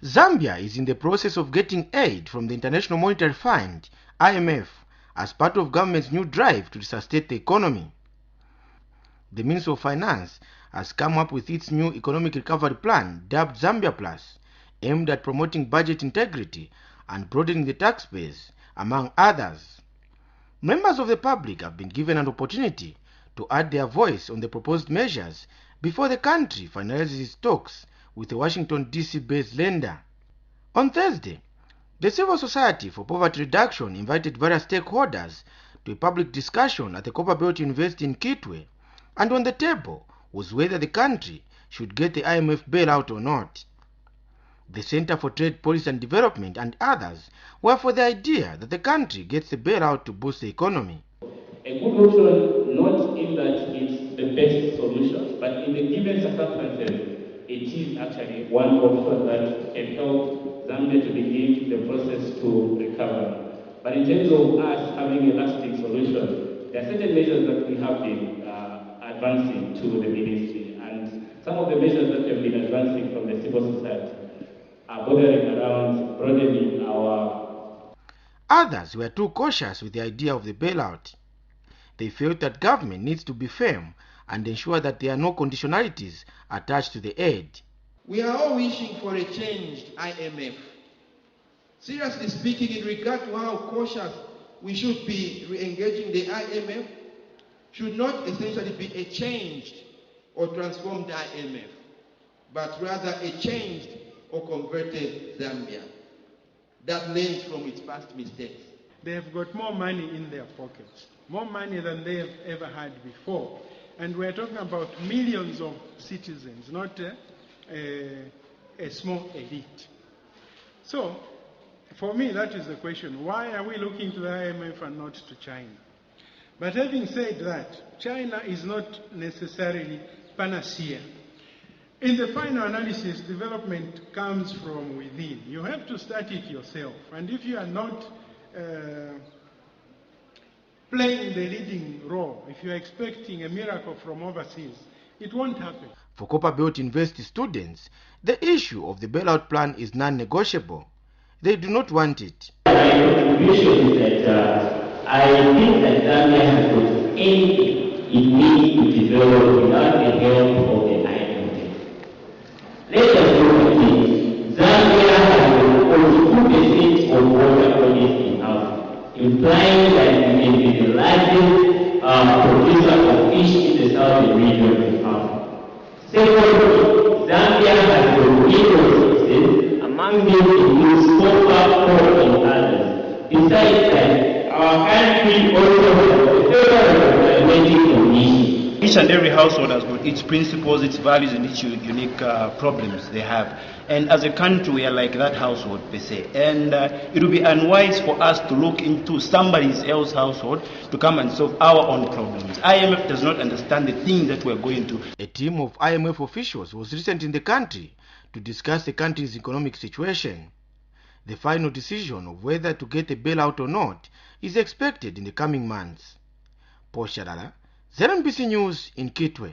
Zambia is in the process of getting aid from the International Monetary Fund, IMF, as part of government's new drive to resuscitate the economy. The Ministry of Finance has come up with its new economic recovery plan, dubbed Zambia Plus, aimed at promoting budget integrity and broadening the tax base, among others. Members of the public have been given an opportunity to add their voice on the proposed measures before the country finalizes its talks with a Washington, D.C.-based lender. On Thursday, the Civil Society for Poverty Reduction invited various stakeholders to a public discussion at the Copperbelt University in Kitwe, and on the table was whether the country should get the IMF bailout or not. The Center for Trade Policy and Development and others were for the idea that the country gets the bailout to boost the economy. A good option, not in that it's the best solution, but in the given circumstances, it is actually one option that can help Zambia to begin the process to recover. But in terms of us having a lasting solution, there are certain measures that we have been advancing to the ministry, and some of the measures that we have been advancing from the civil society are bordering around broadening our... Others were too cautious with the idea of the bailout. They felt that government needs to be firm and ensure that there are no conditionalities attached to the aid. We are all wishing for a changed IMF. Seriously speaking, in regard to how cautious we should be re-engaging the IMF, should not essentially be a changed or transformed IMF, but rather a changed or converted Zambia that learns from its past mistakes. They have got more money in their pockets, more money than they have ever had before. And we're talking about millions of citizens, not a small elite. So, for me, that is the question. Why are we looking to the IMF and not to China? But having said that, China is not necessarily panacea. In the final analysis, development comes from within. You have to start it yourself. And if you are not playing the leading role, if you are expecting a miracle from overseas, it won't happen. For Copperbelt University students, the issue of the bailout plan is non-negotiable. They do not want it. My contribution is that I think that Zambia has got anything it needs to develop without the help of the IMF. Let us look at it. Zambia has got 42% of water bodies in Africa, implying that it may be the largest producer of fish in the southern region of Africa. Secondly, Zambia has got resources, among them includes copper, coal, and others. Besides that, our country also has a favorable climatic conditions. Each and every household has got its principles, its values, and its unique problems they have. And as a country, we are like that household per se. And it would be unwise for us to look into somebody else's household to come and solve our own problems. IMF does not understand the things that we're going to. A team of IMF officials was recently in the country to discuss the country's economic situation. The final decision of whether to get a bailout or not is expected in the coming months. Shalala, ZNBC News in Kitwe.